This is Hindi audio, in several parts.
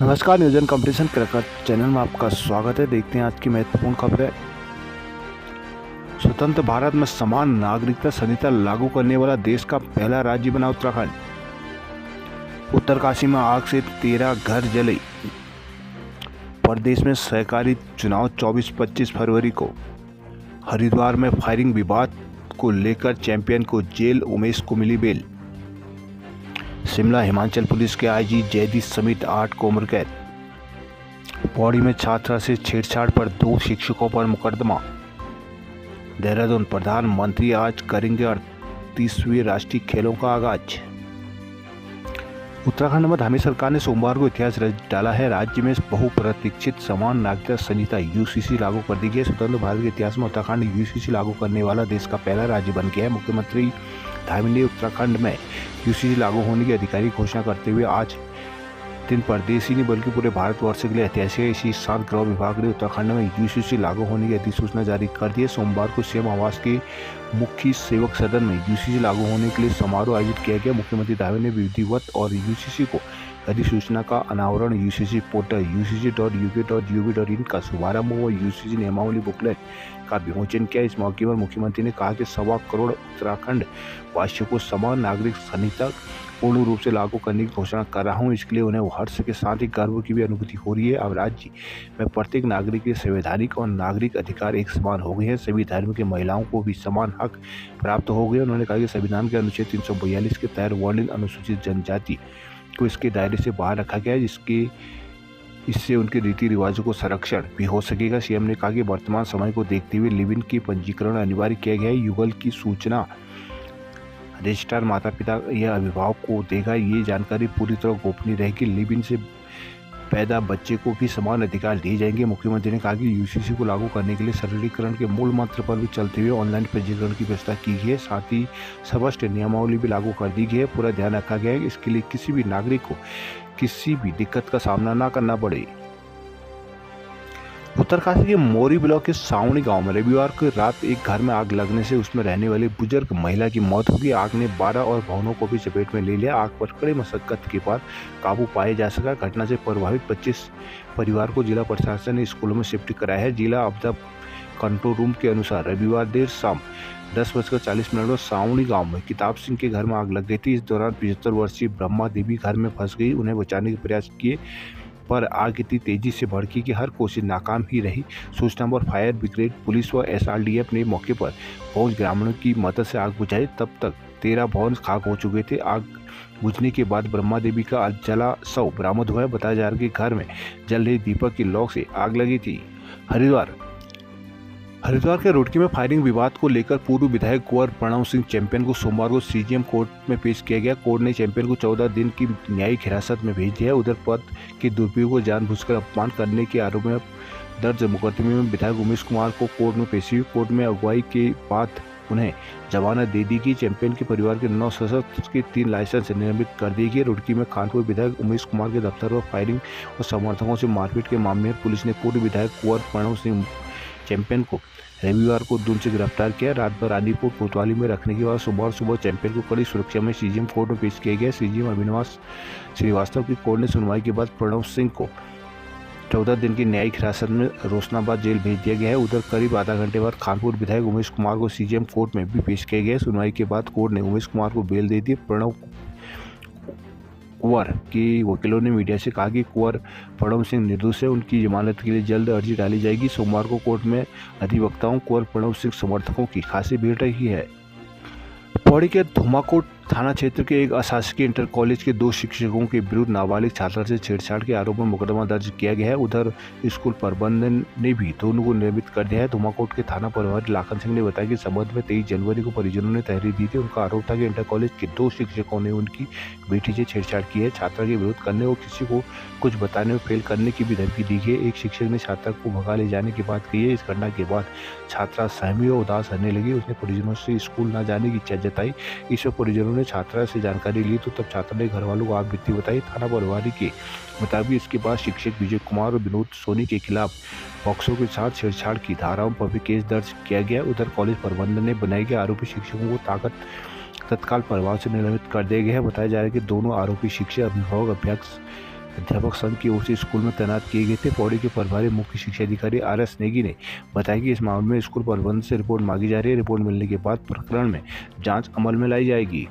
नमस्कार, नियोजन कंपटीशन क्रिकेट चैनल में आपका स्वागत है। देखते हैं आज की महत्वपूर्ण खबरें। स्वतंत्र भारत में समान नागरिकता संहिता लागू करने वाला देश का पहला राज्य बना उत्तराखंड। उत्तरकाशी में आग से 13 घर जले। प्रदेश में सहकारी चुनाव 24-25 फरवरी को। हरिद्वार में फायरिंग विवाद को लेकर चैंपियन को जेल, उमेश को मिली बेल। शिमला हिमाचल पुलिस के आईजी जयदीप समेत 8 को उम्र कैद। पौड़ी में छात्रा से छेड़छाड़ पर 2 शिक्षकों पर मुकदमा। देहरादून प्रधानमंत्री आज करेंगे 38वें राष्ट्रीय खेलों का आगाज। उत्तराखंड में धामी सरकार ने सोमवार को इतिहास रच डाला है। राज्य में बहुप्रतीक्षित समान नागरिकता संहिता यूसीसी लागू कर दी गई। स्वतंत्र भारत के इतिहास में उत्तराखंड यूसीसी लागू करने वाला देश का पहला राज्य बन गया है। मुख्यमंत्री धामी ने उत्तराखंड में यूसीसी लागू होने की आधिकारिक घोषणा करते हुए आज दिन प्रदेश ही नहीं बल्कि पूरे भारतवर्ष के लिए ऐतिहासिक है। इसी साथ गृह विभाग ने उत्तराखंड में यूसीसी लागू होने की अधिसूचना जारी कर दी है। सोमवार को सीएम आवास के मुख्य सेवक सदन में यूसीसी लागू होने के लिए समारोह आयोजित किया गया। मुख्यमंत्री धामी ने विधिवत और यूसीसी को अधिसूचना का अनावरण, यूसीसी पोर्टल ucc.uk.gov.in का शुभारंभ व यूसीसी नियमावली बुकलेट का विमोचन किया। इस मौके पर मुख्यमंत्री ने कहा कि 1.25 करोड़ उत्तराखंड वासियों को समान नागरिक संहिता पूर्ण रूप से लागू करने की घोषणा कर रहा हूँ। इसके लिए उन्हें हर्ष के साथ ही गर्व की भी अनुभूति हो रही है। अब राज्य में प्रत्येक नागरिक के संवैधानिक और नागरिक अधिकार एक समान हो गए हैं। सभी धर्म की महिलाओं को भी समान हक प्राप्त हो गए। उन्होंने कहा कि संविधान के अनुच्छेद 342 के तहत वर्णित अनुसूचित जनजाति को इसके दायरे से बाहर रखा गया है, इससे उनके रीति रिवाजों को संरक्षण भी हो सकेगा। सीएम ने कहा कि वर्तमान समय को देखते हुए लिव इन की पंजीकरण अनिवार्य किया गया है। युगल की सूचना रजिस्ट्रार माता पिता या अभिभावक को देगा। ये जानकारी पूरी तरह गोपनीय रहेगी। लिव इन से पैदा बच्चे को भी समान अधिकार दिए जाएंगे। मुख्यमंत्री ने कहा कि यूसीसी को लागू करने के लिए सरलीकरण के मूल मंत्र पर भी चलते हुए ऑनलाइन पंजीकरण की व्यवस्था की गई है। साथ ही स्पष्ट नियमावली भी लागू कर दी गई है। पूरा ध्यान रखा गया है इसके लिए किसी भी नागरिक को किसी भी दिक्कत का सामना न करना पड़े। उत्तरकाशी के मोरी ब्लॉक के सावणी गांव में रविवार को रात एक घर में आग लगने से उसमें रहने वाली बुजुर्ग महिला की मौत हो गई। आग ने 12 और भवनों को भी चपेट में ले लिया। आग पर कड़ी मशक्कत के बाद काबू पाया जा सका। घटना से प्रभावित 25 परिवार को जिला प्रशासन ने स्कूलों में शिफ्ट कराया है। जिला आपदा कंट्रोल रूम के अनुसार रविवार देर शाम 10:40 पर सावणी गांव में किताब सिंह के घर में आग लग गई थी। इस दौरान 75 वर्षीय ब्रह्मा देवी घर में फंस गई। उन्हें बचाने के प्रयास किए पर आग इतनी तेजी से भड़की कि हर कोशिश नाकाम ही रही। सूचना पर फायर ब्रिगेड, पुलिस व एसआरडीएफ ने मौके पर पहुंच ग्रामीणों की मदद से आग बुझाई। तब तक 13 भवन खाक हो चुके थे। आग बुझने के बाद ब्रह्मा देवी का जला शव बरामद हुआ है। बताया जा रहा है कि घर में जल रही दीपक की लौ से आग लगी थी। हरिद्वार के रुड़की में फायरिंग विवाद को लेकर पूर्व विधायक कुंवर प्रणव सिंह चैंपियन को सोमवार को सीजीएम कोर्ट में पेश किया गया। कोर्ट ने चैंपियन को 14 दिन की न्यायिक हिरासत में भेज दिया है। उधर पद के दुरुपयोग को जानबूझकर अपमान करने के आरोप में दर्ज मुकदमे में विधायक उमेश कुमार को कोर्ट में पेशी हुई। कोर्ट में अगुवाई के बाद उन्हें जमानत दे दी गई। चैंपियन के परिवार के 9 सदस्य के 3 लाइसेंस निलंबित कर दिए गए। रुड़की में खानपुर विधायक उमेश कुमार के दफ्तर पर फायरिंग और समर्थकों से मारपीट के मामले में पुलिस ने पूर्व विधायक कुंवर प्रणव सिंह चैंपियन को रविवार को दून से गिरफ्तार किया। रात भर रानीपुर कोतवाली में रखने के बाद सोमवार सुबह चैंपियन को कड़ी सुरक्षा में सीजीएम कोर्ट में पेश किया गया। सीजीएम अभिनव श्रीवास्तव की कोर्ट ने सुनवाई के बाद प्रणव सिंह को 14 दिन की न्यायिक हिरासत में रोशनाबाद जेल भेज दिया गया है। उधर करीब आधा घंटे बाद खानपुर विधायक उमेश कुमार को सीजीएम कोर्ट में भी पेश किया गया। सुनवाई के बाद कोर्ट ने उमेश कुमार को बेल दे दी। प्रणव कुंवर के वकीलों ने मीडिया से कहा कि कुंवर प्रणव सिंह निर्दोष है। उनकी जमानत के लिए जल्द अर्जी डाली जाएगी। सोमवार को कोर्ट में अधिवक्ताओं कुंवर प्रणव सिंह समर्थकों की खासी भीड़ रही है। पौड़ी के धुमाकोट थाना क्षेत्र के एक अशासकीय इंटर कॉलेज के 2 शिक्षकों के विरुद्ध नाबालिग छात्रा से छेड़छाड़ के आरोप में मुकदमा दर्ज किया गया है। उधर स्कूल प्रबंधन ने भी दोनों को निलंबित कर दिया है। धुमाकोट के थाना प्रभारी लाखन सिंह ने बताया कि संबंध में 23 जनवरी को परिजनों ने तहरीर दी थी। उनका आरोप था कि इंटर कॉलेज के 2 शिक्षकों ने उनकी बेटी से छेड़छाड़ की है। छात्रा के विरोध करने और किसी को कुछ बताने में फेल करने की भी धमकी दी गई। एक शिक्षक ने छात्रा को भगा ले जाने की बात कही है। इस घटना के बाद छात्रा सहमी और उदास रहने लगी। उसने परिजनों से स्कूल न जाने की इच्छा जताई। इस पर परिजनों ने छात्रा से जानकारी ली तो तब छात्रा ने घर वालों को आप बीती बताई। थाना प्रभारी के मुताबिक इसके बाद शिक्षक विजय कुमार और विनोद सोनी के खिलाफ पॉक्सो के साथ छेड़छाड़ की धाराओं पर भी केस दर्ज किया गया। उधर कॉलेज प्रबंधन ने बनाए गए आरोपी शिक्षकों को तत्काल प्रभाव से निलंबित कर दिया गया है। बताया जा रहा है कि दोनों आरोपी शिक्षक अभिभावक अभ्यक्ष अध्यापक संघ की ओर से स्कूल में तैनात किए गए थे। पौड़ी के प्रभारी मुख्य शिक्षा अधिकारी RS नेगी ने बताया कि इस मामले में स्कूल प्रबंधन से रिपोर्ट मांगी जा रही है। रिपोर्ट मिलने के बाद प्रकरण में जांच अमल में लाई जाएगी।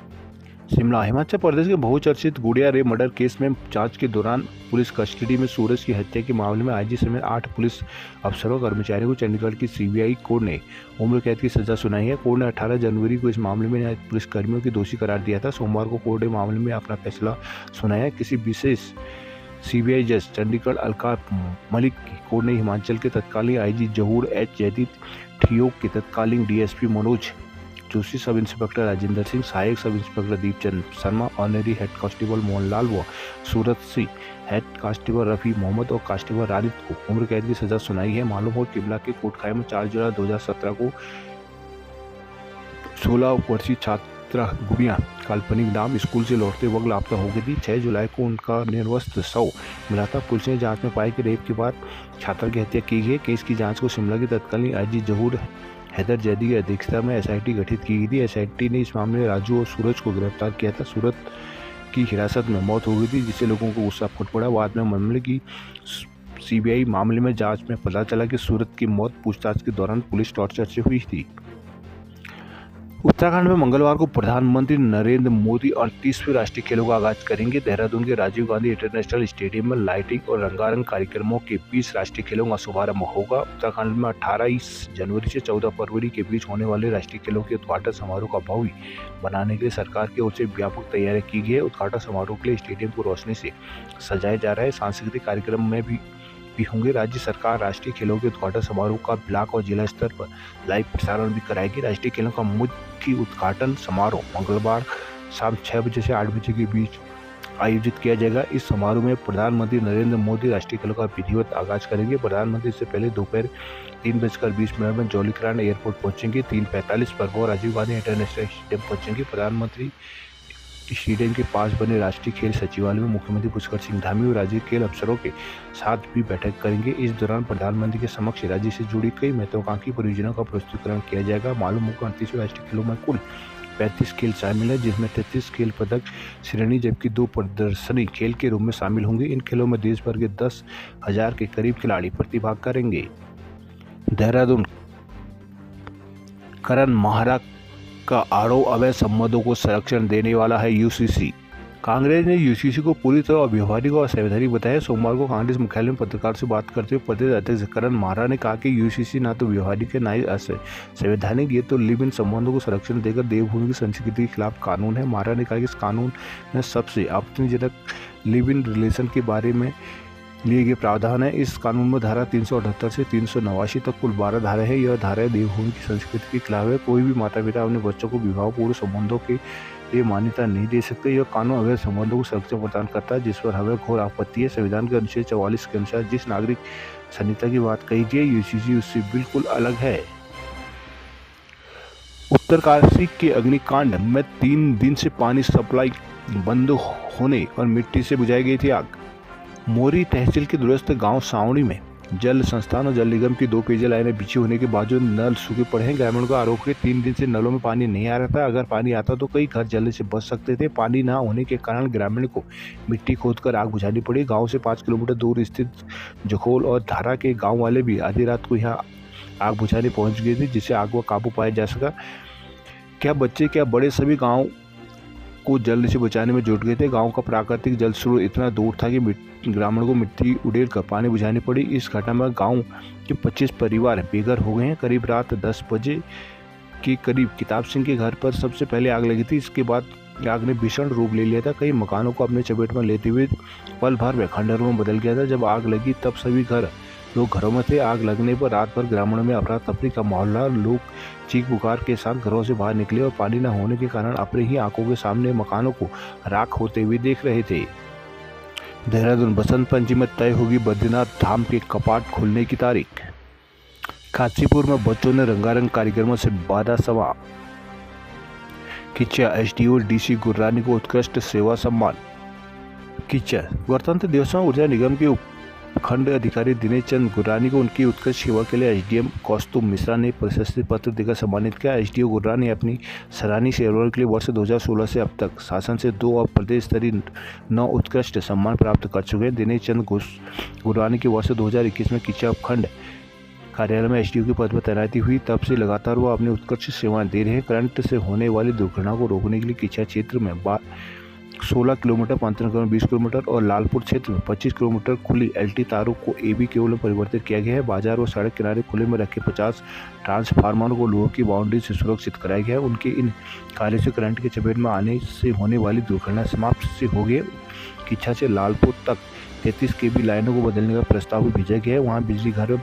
शिमला हिमाचल प्रदेश के बहुचर्चित गुड़िया रे मर्डर केस में जांच के दौरान पुलिस कस्टडी में सूरज की हत्या के मामले में आईजी समेत 8 पुलिस अफसरों कर्मचारियों को चंडीगढ़ की CBI कोर्ट ने उम्र कैद की सजा सुनाई है। कोर्ट ने 18 जनवरी को इस मामले में पुलिसकर्मियों की दोषी करार दिया था। सोमवार को कोर्ट ने मामले में अपना फैसला सुनाया। किसी विशेष CBI जज चंडीगढ़ अलकाफ मलिक की कोर्ट ने हिमाचल के तत्कालीन आईजी जहूर H जयदीप ठियोग के तत्कालीन DSP Manoj Joshi, sub inspector Rajendra Singh, सहायक sub inspector Deepchand Sharma, honorary head constable Mohanlal व सूरत सिंह, हेड कांस्टेबल रफी मोहम्मद और कांस्टेबल राजिद को उम्र कैद की सजा सुनाई है। मालूम हो शिमला के कोटखाई में 4 जुलाई 2017 को 16 वर्षीय छात्रा गुड़िया काल्पनिक नाम स्कूल से लौटते वक्त लापता हो गई थी। 6 जुलाई को उनका निर्वस्त्र शव मिला था। पुलिस ने जांच में पाई कि रेप के बाद छात्रा की हत्या की गई। केस की जांच को शिमला के तत्कालीन आईजी जहूर हैदर जैदी की अध्यक्षता में SIT गठित की गई थी। SIT ने इस मामले में राजू और सूरज को गिरफ्तार किया था। सूरज की हिरासत में मौत हो गई थी, जिससे लोगों को गुस्सा फूट पड़ा। बाद में मामले की CBI मामले में जांच में पता चला कि सूरज की मौत पूछताछ के दौरान पुलिस टॉर्चर से हुई थी। उत्तराखंड में मंगलवार को प्रधानमंत्री नरेंद्र मोदी 38वें राष्ट्रीय खेलों का आगाज करेंगे। देहरादून के राजीव गांधी इंटरनेशनल स्टेडियम में लाइटिंग और रंगारंग कार्यक्रमों के 20 राष्ट्रीय खेलों का शुभारंभ होगा। उत्तराखंड में 18 जनवरी से 14 फरवरी के बीच होने वाले राष्ट्रीय खेलों के उद्घाटन समारोह का भव्य बनाने के लिए सरकार की ओर से व्यापक तैयारी की गई है। उद्घाटन समारोह के लिए स्टेडियम को रोशनी से सजाया जा रहा है। सांस्कृतिक कार्यक्रम में भी होंगे। राज्य सरकार राष्ट्रीय खेलों के उद्घाटन समारोह का ब्लॉक और जिला स्तर पर लाइव प्रसारण भी कराएगी। राष्ट्रीय खेलों का मुख्य उद्घाटन समारोह मंगलवार शाम 6 बजे से 8 बजे के बीच आयोजित किया जाएगा। इस समारोह में प्रधानमंत्री नरेंद्र मोदी राष्ट्रीय खेलों का विधिवत आगाज करेंगे। प्रधानमंत्री इससे पहले दोपहर 3:20 में जौलीग्रांट एयरपोर्ट पहुंचेंगे। 3:45 पर वो राजीव गांधी इंटरनेशनल स्टेडियम पहुंचेंगे। प्रधानमंत्री स्टेडियम के पास बने राष्ट्रीय खेल सचिवालय में मुख्यमंत्री पुष्कर सिंह धामी और राज्य खेल अफसरों के साथ भी बैठक करेंगे। इस दौरान प्रधानमंत्री के समक्ष राज्य से जुड़ी कई महत्वाकांक्षी परियोजनाओं का प्रस्तुतिकरण किया जाएगा। मालूम होगा 38वें राष्ट्रीय खेलों में कुल 35 खेल शामिल है, जिसमें 33 खेल पदक श्रेणी जबकि 2 प्रदर्शनी खेल के रूप में शामिल होंगे। इन खेलों में देश भर के 10,000 के करीब खिलाड़ी प्रतिभाग करेंगे। देहरादून करण महारा का आरोप अवैध संबंधों को संरक्षण देने वाला है UCC। कांग्रेस ने UCC को पूरी तरह अव्यवहारिक और असंवैधानिक बताया। सोमवार को कांग्रेस मुख्यालय में पत्रकार से बात करते हुए प्रदेश अध्यक्ष करण महारा ने कहा कि UCC ना तो व्यवहारिक है ना ही संवैधानिक। ये तो लिव इन संबंधों को संरक्षण देकर देवभूमि की संस्कृति के खिलाफ कानून है। महारा ने कहा कि इस कानून में सबसे आपत्तिजनक लिव इन रिलेशन के बारे में लिए गए प्रावधान है। इस कानून में धारा 378 से 389 तक कुल 12 धाराएं हैं। यह धाराएं देवभूमि की संस्कृति के खिलाफ है। कोई भी माता पिता अपने बच्चों को विवाहपूर्व संबंधों के लिए मान्यता नहीं दे सकते। यह कानून अवैध संबंधों को संरक्षण प्रदान करता है, जिस पर हमें घोर आपत्ति है। संविधान के अनुच्छेद 44 के अनुसार जिस नागरिक संहिता की बात कही गई है, UCC उससे बिल्कुल अलग है। उत्तरकाशी के अग्निकांड में 3 दिन से पानी सप्लाई बंद होने और मिट्टी से बुझाई गई थी आग। मोरी तहसील के दूरस्थ गांव सावड़ी में जल संस्थान और जल निगम की 2 पेयजल लाइनें बिछी होने के बावजूद नल सूखे पड़े हैं। ग्रामीणों का आरोप है 3 दिन से नलों में पानी नहीं आ रहा था। अगर पानी आता तो कई घर जलने से बच सकते थे। पानी ना होने के कारण ग्रामीण को मिट्टी खोदकर आग बुझानी पड़ी। गांव से 5 किलोमीटर दूर स्थित जखोल और धारा के गाँव वाले भी आधी रात को यहाँ आग बुझाने पहुँच गए थे, जिससे आग को काबू पाया जा सका। क्या बच्चे क्या बड़े सभी गाँव को जल्द से बचाने में जुट गए थे। गांव का प्राकृतिक जल स्रोत इतना दूर था कि ग्रामीणों को मिट्टी उड़ेल कर पानी बुझानी पड़ी। इस घटना में गांव के 25 परिवार बेघर हो गए हैं। करीब रात 10 बजे के करीब किताब सिंह के घर पर सबसे पहले आग लगी थी। इसके बाद आग ने भीषण रूप ले लिया था। कई मकानों को अपने चपेट में लेते हुए पल भर में खंडहरों में बदल गया था। जब आग लगी तब सभी लोग घरों में थे। आग लगने पर रात भर ग्रामीणों में अफरा तफरी का माहौल रहा। लोग चीख पुकार के साथ घरों से बाहर निकले और पानी न होने के कारण अपनी ही आंखों के सामने मकानों को राख होते हुए देख रहे थे। देहरादून बसंत पंचमी में तय होगी बद्रीनाथ धाम के कपाट खुलने की तारीख। काशीपुर में बच्चों ने रंगारंग कार्यक्रमों से बाधा समा खींचा। SDO DC गुर्रानी को उत्कृष्ट सेवा सम्मान खींचा। गणतंत्र दिवस में ऊर्जा निगम के खंड अधिकारी दिनेश चंद गुर्रानी को उनकी उत्कृष्ट सेवा के लिए एसडीएम कौस्तुभ मिश्रा ने प्रशस्ति पत्र देकर सम्मानित किया। एसडीओ गुर्रानी अपनी सराहनीय सेवा के लिए वर्ष 2016 से अब तक शासन से 2 और प्रदेश स्तरीय 9 उत्कृष्ट सम्मान प्राप्त कर चुके हैं। दिनेश चंद गुर्रानी के वर्ष 2021 में किचा खंड कार्यालय में एसडीओ के पद पर तैनाती हुई, तब से लगातार वो अपनी उत्कृष्ट सेवाएं दे रहे हैं। करंट से होने वाली दुर्घटना को रोकने के लिए किचा क्षेत्र में 16 किलोमीटर, पंतनगर में 20 किलोमीटर और लालपुर क्षेत्र में 25 किलोमीटर खुली एलटी तारों को एबी केबल में परिवर्तित किया गया है। बाजार और सड़क किनारे खुले में रखे 50 ट्रांसफार्मरों को लोहे की बाउंड्री से सुरक्षित कराया गया है। उनके इन कार्यों से करंट की चपेट में आने से होने वाली दुर्घटना समाप्त से हो गई। किच्छा से लालपुर तक 33 केबी लाइनों को बदलने का प्रस्ताव भी भेजा गया है। वहाँ बिजली घर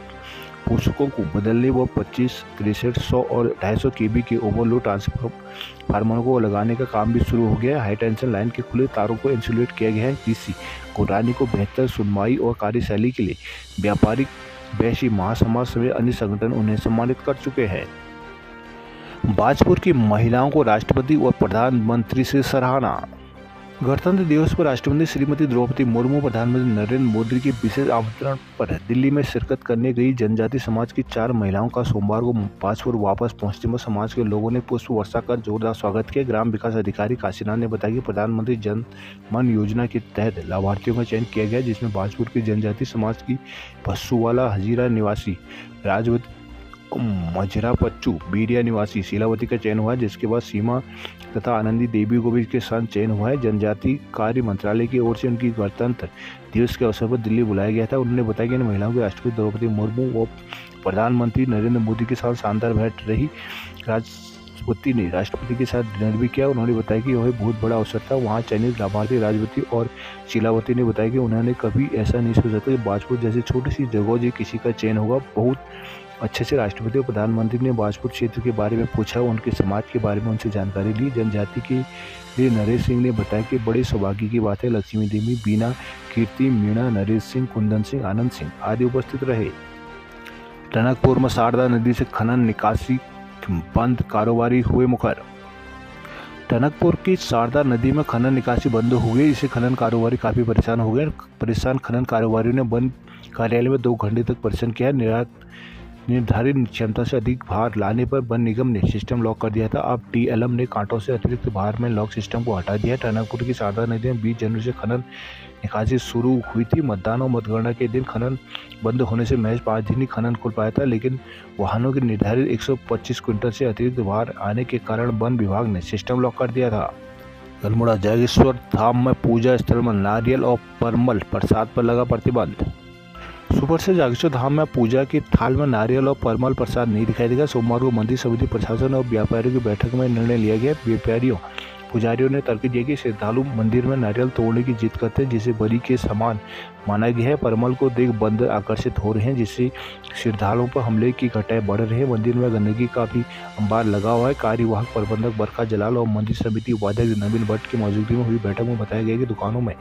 पोषकों को बदलने व 25, 63, 100 और 250 केबी के ओवरलोड ट्रांसफार्मरों को लगाने का काम भी शुरू हो गया है। हाई टेंशन लाइन के खुले तारों को इंसुलेट किया गया है। डीसी गुर्रानी को बेहतर सुनवाई और कार्यशैली के लिए व्यापारिक वैश्य महासमाज समेत अन्य संगठन उन्हें सम्मानित कर चुके हैं। बाजपुर की महिलाओं को राष्ट्रपति और प्रधानमंत्री से सराहना। गणतंत्र दिवस पर राष्ट्रपति श्रीमती द्रौपदी मुर्मू प्रधानमंत्री नरेंद्र मोदी के विशेष आमंत्रण पर दिल्ली में शिरकत करने गई जनजाति समाज की 4 महिलाओं का सोमवार को बाजपुर वापस पहुंचने में समाज के लोगों ने पुष्प वर्षा कर जोरदार स्वागत किया। ग्राम विकास अधिकारी काशीनाथ ने बताया कि प्रधानमंत्री जन मन योजना के तहत लाभार्थियों का चयन किया गया, जिसमें बाजपुर की जनजाति समाज की भस्सुवाला हजीरा निवासी राजवती मजरा पच्चू बीरिया निवासी शीलावती का चयन हुआ है, जिसके बाद सीमा तथा आनंदी देवी को भी के साथ चयन हुआ है। जनजाति कार्य मंत्रालय की ओर से उनकी गणतंत्र दिवस के अवसर पर दिल्ली बुलाया गया था। उन्होंने बताया कि इन महिलाओं के राष्ट्रपति द्रौपदी मुर्मू व प्रधानमंत्री नरेंद्र मोदी के साथ शानदार भेंट रही। राष्ट्रपति ने राष्ट्रपति के साथ डिनर भी किया। उन्होंने बताया कि यह बहुत बड़ा अवसर था। वहाँ चयनित लाभार्थी राजवती और शीलावती ने बताया कि उन्होंने कभी ऐसा नहीं सोचा था कि बाजपुर जैसी छोटी सी जगह जी किसी का चयन होगा। बहुत अच्छे से राष्ट्रपति और प्रधानमंत्री ने बाजपुर क्षेत्र के बारे में पूछा, उनके समाज के बारे में उनसे जानकारी ली। जनजाति के लिए नरेश सिंह ने बताया कि बड़े सौभाग्य की बात है। लक्ष्मी देवी, बीना, कीर्ति, मीणा, नरेश सिंह, कुंदन सिंह, आनंद सिंह आदि उपस्थित रहे। टनकपुर में शारदा नदी से खनन निकासी बंद, कारोबारी हुए मुखर। टनकपुर की शारदा नदी में खनन निकासी बंद हो गई, इससे खनन कारोबारी काफ़ी परेशान हो गए। परेशान खनन कारोबारियों ने वन कार्यालय में 2 घंटे तक प्रदर्शन किया। निर्धारित क्षमता से अधिक भार लाने पर वन निगम ने सिस्टम लॉक कर दिया था। अब टीएलएम ने कांटों से अतिरिक्त भार में लॉक सिस्टम को हटा दिया। टनकपुर की शारदा नदी में 20 जनवरी से खनन निकासी शुरू हुई थी। मतदान और मतगणना के दिन खनन बंद होने से महज 5 दिन ही खनन खुल पाया था, लेकिन वाहनों के निर्धारित 125 क्विंटल से अतिरिक्त भार आने के कारण वन विभाग ने सिस्टम लॉक कर दिया था। अल्मोड़ा जागेश्वर धाम में पूजा स्थल में नारियल और परमल प्रसाद पर लगा प्रतिबंध। सुबह से जागेश्वर धाम में पूजा की थाल में नारियल और परमल प्रसाद नहीं दिखाई देगा। सोमवार को मंदिर समिति प्रशासन और व्यापारियों की बैठक में निर्णय लिया गया। व्यापारियों पुजारियों ने तर्क दिया कि श्रद्धालु मंदिर में नारियल तोड़ने की जिद करते हैं, जिसे बलि के समान माना गया है। परमल को देख बंदर आकर्षित हो रहे हैं, जिससे श्रद्धालुओं पर हमले की घटनाएं बढ़ रही है। मंदिर में गंदगी का भी अंबार लगा हुआ है। कार्यवाहक प्रबंधक बरखा जलाल और मंदिर समिति उपाध्यक्ष नवीन भट्ट की मौजूदगी में हुई बैठक में बताया गया कि दुकानों में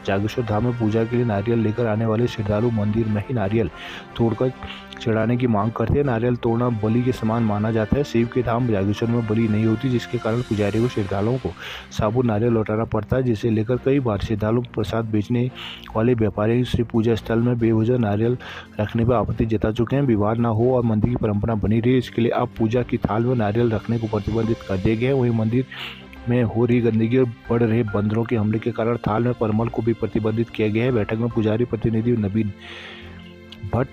जागेश्वर धाम में पूजा के लिए नारियल लेकर आने वाले श्रद्धालु मंदिर में ही नारियल तोड़कर चढ़ाने की मांग करते हैं। नारियल तोड़ना बलि के समान माना जाता है। शिव के धाम जागेश्वर में बलि नहीं होती, जिसके कारण पुजारियों को श्रद्धालुओं को साबुत नारियल लौटाना पड़ता है, जिसे लेकर कई बार श्रद्धालु प्रसाद बेचने वाले व्यापारी श्री पूजा स्थल में बेवजह नारियल रखने पर आपत्ति जता चुके हैं। विवाद न हो और मंदिर की परंपरा बनी रही, इसके लिए अब पूजा की थाल में नारियल रखने को प्रतिबंधित कर दिया गया है। वहीं मंदिर में हो रही गंदगी और बढ़ रहे बंदरों के हमले के कारण थाल में परमल को भी प्रतिबंधित किया गया है। बैठक में पुजारी प्रतिनिधि नवीन भट्ट,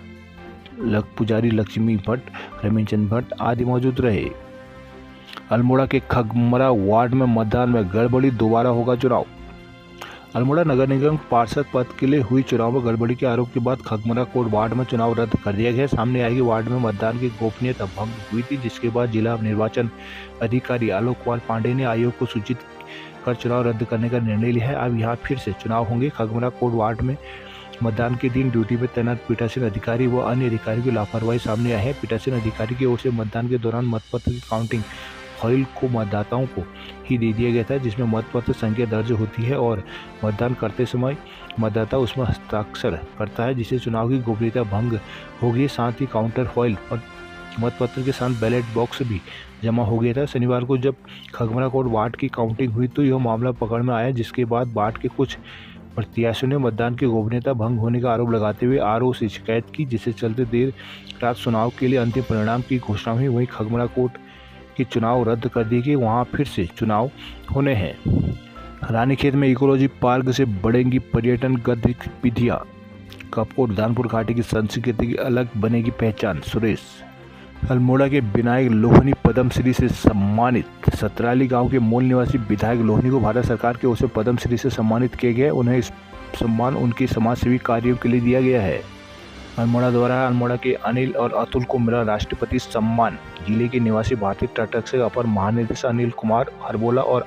पुजारी लक्ष्मी भट्ट, रमीचंद भट्ट आदि मौजूद रहे। अल्मोड़ा के खगमरा वार्ड में मतदान में गड़बड़ी, दोबारा होगा चुनाव। अल्मोड़ा नगर निगम पार्षद पद के लिए हुई चुनाव में गड़बड़ी के आरोप के बाद खगमरा कोट वार्ड में चुनाव रद्द कर दिया गया। सामने आई कि वार्ड में मतदान की गोपनीयता भंग हुई थी, जिसके बाद जिला निर्वाचन अधिकारी आलोक कुमार पांडे ने आयोग को सूचित कर चुनाव रद्द करने का निर्णय लिया है। अब यहाँ फिर से चुनाव होंगे। खगमरा कोट वार्ड में मतदान के दिन ड्यूटी में तैनात पीठासीन अधिकारी व अन्य अधिकारियों की लापरवाही सामने आई है। पीठासीन अधिकारी की ओर से मतदान के दौरान मतपत्र की काउंटिंग फाइल को मतदाताओं को ही दे दिया गया था, जिसमें मतपत्र संख्या दर्ज होती है और मतदान करते समय मतदाता उसमें हस्ताक्षर करता है, जिससे चुनाव की गोपनीयता भंग होगी। साथ ही काउंटर फाइल और मतपत्र के साथ बैलेट बॉक्स भी जमा हो गया था। शनिवार को जब खगमरा कोट वार्ड की काउंटिंग हुई तो यह मामला पकड़ में आया, जिसके बाद वार्ड के कुछ प्रत्याशियों ने मतदान की गोपनीयता भंग होने का आरोप लगाते हुए आरओ से शिकायत की, जिससे चलते देर रात चुनाव के लिए अंतिम परिणाम की घोषणा हुई। वहीं खगमड़ा कोर्ट के चुनाव रद्द कर दिए गए, वहां फिर से चुनाव होने हैं। रानीखेत में इकोलॉजी पार्क से बढ़ेंगी पर्यटन गतिविधियां। कपकोट दानपुर घाटी की संस्कृति की अलग बनेगी पहचान। सुरेश अल्मोड़ा के विनायक लोहनी पद्मश्री से सम्मानित। सतराली गांव के मूल निवासी विधायक लोहनी को भारत सरकार की ओर से पद्मश्री से सम्मानित किया गया। उन्हें इस सम्मान उनके समाजसेवी कार्यों के लिए दिया गया है। अल्मोड़ा द्वारा अल्मोड़ा के अनिल और अतुल को मिला राष्ट्रपति सम्मान। जिले के निवासी भारतीय तटरक्षक से अपर महानिदेशक अनिल कुमार हरबोला और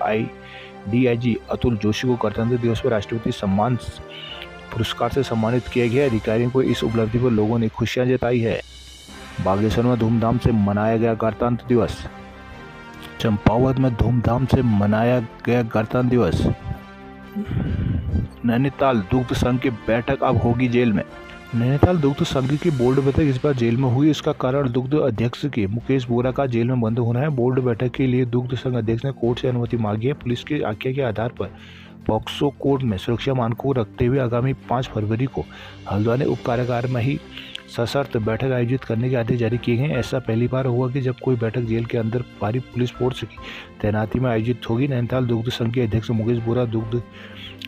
डीआईजी अतुल जोशी को गणतंत्र दिवस पर राष्ट्रपति सम्मान पुरस्कार से सम्मानित किया गया। अधिकारियों को इस उपलब्धि पर लोगों ने खुशियां जताई है। बागेश्वर में धूमधाम से मनाया गया गणतंत्र दिवस। चंपावत में धूमधाम से मनाया गया गणतंत्र दिवस। नैनीताल दुग्ध संघ की बैठक अब होगी जेल में। नैनीताल दुग्ध संघ की बोर्ड बैठक इस बार जेल में हुई। इसका कारण दुग्ध अध्यक्ष के मुकेश बोरा का जेल में बंद होना है। बोर्ड बैठक के लिए दुग्ध संघ अध्यक्ष ने कोर्ट से अनुमति मांगी है। पुलिस की आज्ञा के आधार पर पॉक्सो कोर्ट में सुरक्षा मानकों को रखते हुए आगामी 5 फरवरी को हल्द्वानी उप कारागार में ही सशर्त बैठक आयोजित करने के आदेश जारी किए गए। ऐसा पहली बार हुआ कि जब कोई बैठक जेल के अंदर भारी पुलिस फोर्स की तैनाती में आयोजित होगी। नैनीताल दुग्ध संघ के अध्यक्ष मुकेश बोरा दुग्ध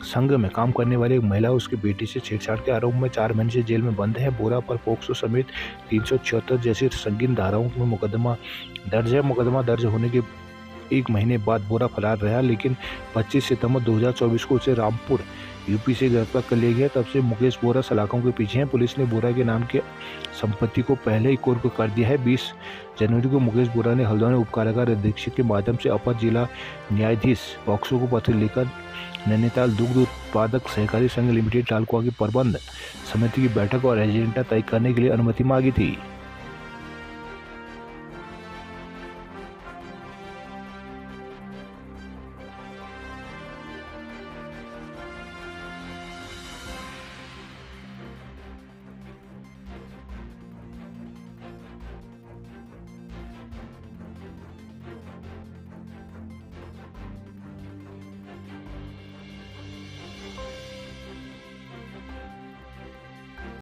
संघ में काम करने वाली एक महिला उसकी बेटी से छेड़छाड़ के आरोप में 4 महीने से जेल में बंद है। बोरा पर पॉक्सो समेत 376 जैसी संगीन धाराओं में मुकदमा दर्ज है। मुकदमा दर्ज होने के 1 महीने बाद बोरा फरार रहा, लेकिन 25 सितंबर 2024 को उसे रामपुर यूपी से गिरफ्तार कर लिया गया। तब से मुकेश बोरा सलाखों के पीछे हैं। पुलिस ने बोरा के नाम के संपत्ति को पहले ही कुर्क कर दिया है। 20 जनवरी को मुकेश बोरा ने हल्द्वानी उप कारागार अधीक्षक के माध्यम से अपर जिला न्यायाधीश पॉक्सो को पत्र लिखकर नैनीताल दुग्ध उत्पादक सहकारी संघ लिमिटेड टालकुआ की प्रबंध समिति की बैठक और एजेंडा तय करने के लिए अनुमति मांगी थी।